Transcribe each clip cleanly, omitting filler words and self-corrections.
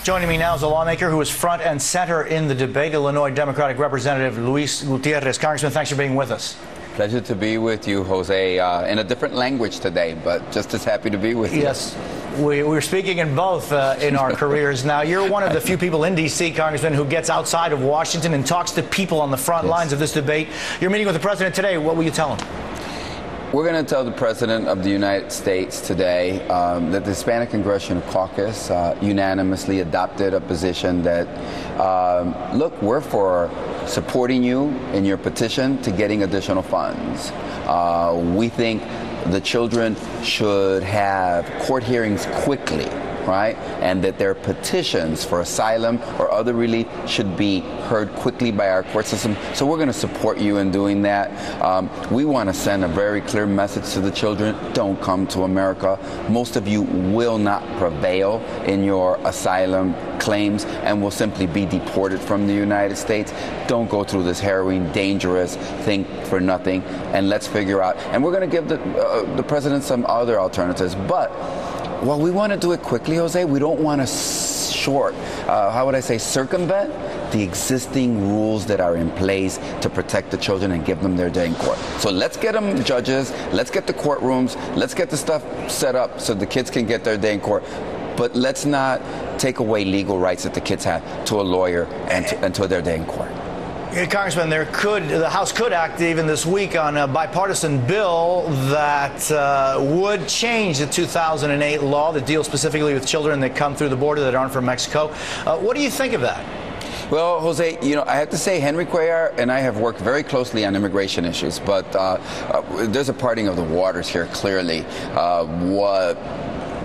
Joining me now is a lawmaker who was front and center in the debate, Illinois Democratic Representative Luis Gutiérrez. Congressman, thanks for being with us. Pleasure to be with you, Jose, in a different language today, but just as happy to be with you. Yes, we're speaking in both in our careers. Now, you're one of the few people in D.C., Congressman, who gets outside of Washington and talks to people on the front lines of this debate. You're meeting with the president today. What will you tell him? We're going to tell the President of the United States today that the Hispanic Congressional Caucus unanimously adopted a position that, look, we're for supporting you in your petition to getting additional funds. We think the children should have court hearings quickly, right? And that their petitions for asylum or other relief should be heard quickly by our court system. So we're going to support you in doing that. We want to send a very clear message to the children. Don't come to America. Most of you will not prevail in your asylum claims and will simply be deported from the United States. Don't go through this harrowing, dangerous thing for nothing. And let's figure out. And we're going to give the president some other alternatives. But while we want to do it quickly, Jose, we don't want to circumvent the existing rules that are in place to protect the children and give them their day in court. So let's get them judges, let's get the courtrooms, let's get the stuff set up so the kids can get their day in court. But let's not take away legal rights that the kids have to a lawyer and to their day in court. Congressman, the House could act even this week on a bipartisan bill that would change the 2008 law that deals specifically with children that come through the border that aren't from Mexico. What do you think of that? Well, Jose, I have to say Henry Cuellar and I have worked very closely on immigration issues, but there's a parting of the waters here, clearly. What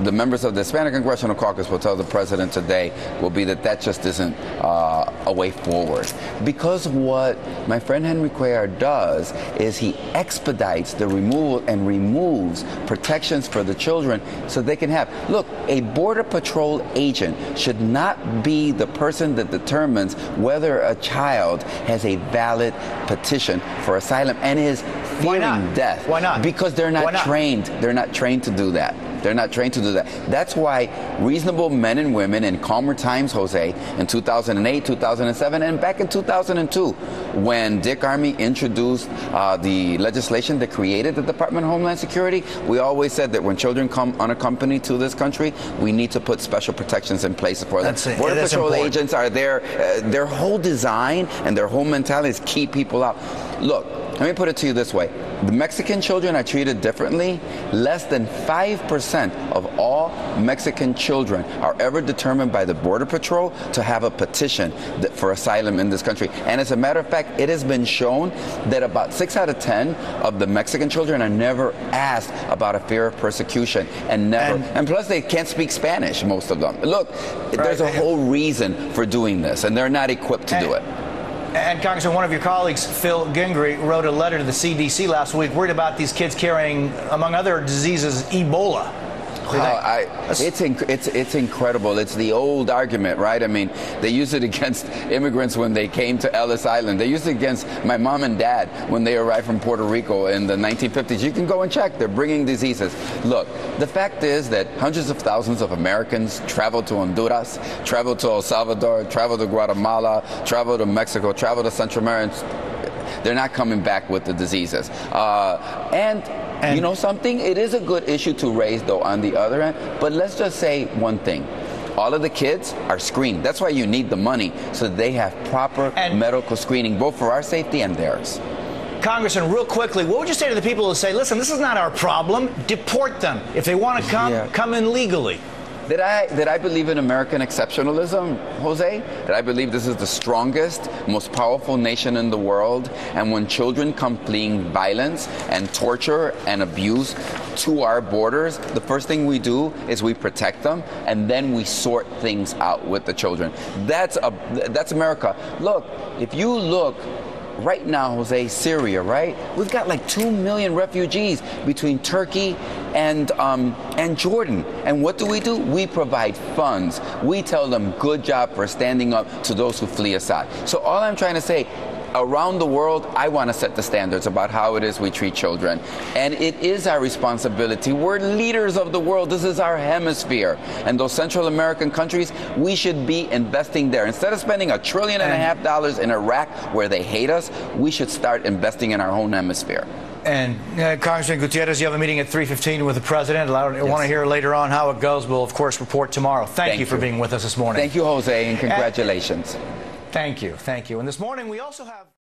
the members of the Hispanic Congressional Caucus will tell the president today will be that just isn't a way forward. Because what my friend Henry Cuellar does is he expedites the removal and removes protections for the children so they can have. Look, a Border Patrol agent should not be the person that determines whether a child has a valid petition for asylum and is fearing death. Why not? Because they're not trained. They're not trained to do that. They're not trained to do that. That's why reasonable men and women in calmer times, Jose, in 2008, 2007, and back in 2002, when Dick Armey introduced the legislation that created the Department of Homeland Security, we always said that when children come unaccompanied to this country, we need to put special protections in place for them. Border Patrol agents are there. Their whole design and their whole mentality is keep people out. Look, let me put it to you this way. The Mexican children are treated differently. Less than 5% of all Mexican children are ever determined by the Border Patrol to have a petition for asylum in this country. And as a matter of fact, it has been shown that about 6 out of 10 of the Mexican children are never asked about a fear of persecution and plus they can't speak Spanish, most of them. Look, there's a whole reason for doing this, and they're not equipped to do it. And Congressman, one of your colleagues, Phil Gingrey, wrote a letter to the CDC last week worried about these kids carrying, among other diseases, Ebola. It's incredible. It's the old argument, right? I mean, they used it against immigrants when they came to Ellis Island. They used it against my mom and dad when they arrived from Puerto Rico in the 1950s. You can go and check. They're bringing diseases. Look, the fact is that hundreds of thousands of Americans travel to Honduras, travel to El Salvador, travel to Guatemala, travel to Mexico, travel to Central America. They're not coming back with the diseases. And you know something? It is a good issue to raise, though, on the other end. But let's just say one thing. All of the kids are screened. That's why you need the money, so that they have proper medical screening, both for our safety and theirs. Congressman, real quickly, what would you say to the people who say, listen, this is not our problem. Deport them. If they want to come in legally. That I believe in American exceptionalism, Jose, that I believe this is the strongest, most powerful nation in the world, and when children come fleeing violence and torture and abuse to our borders, the first thing we do is we protect them, and then we sort things out with the children. That's America. Look, if you look right now, Jose, Syria, right? We've got like 2 million refugees between Turkey and Jordan. And what do? We provide funds. We tell them good job for standing up to those who flee Assad. So all I'm trying to say, around the world, I want to set the standards about how it is we treat children. And it is our responsibility. We're leaders of the world. This is our hemisphere. And those Central American countries, we should be investing there. Instead of spending $1.5 trillion in Iraq where they hate us, we should start investing in our own hemisphere. And Congressman Gutiérrez, you have a meeting at 3:15 with the president. I want to hear later on how it goes. We'll, of course, report tomorrow. Thank you for being with us this morning. Thank you, Jose, and congratulations. Thank you. Thank you. And this morning we also have...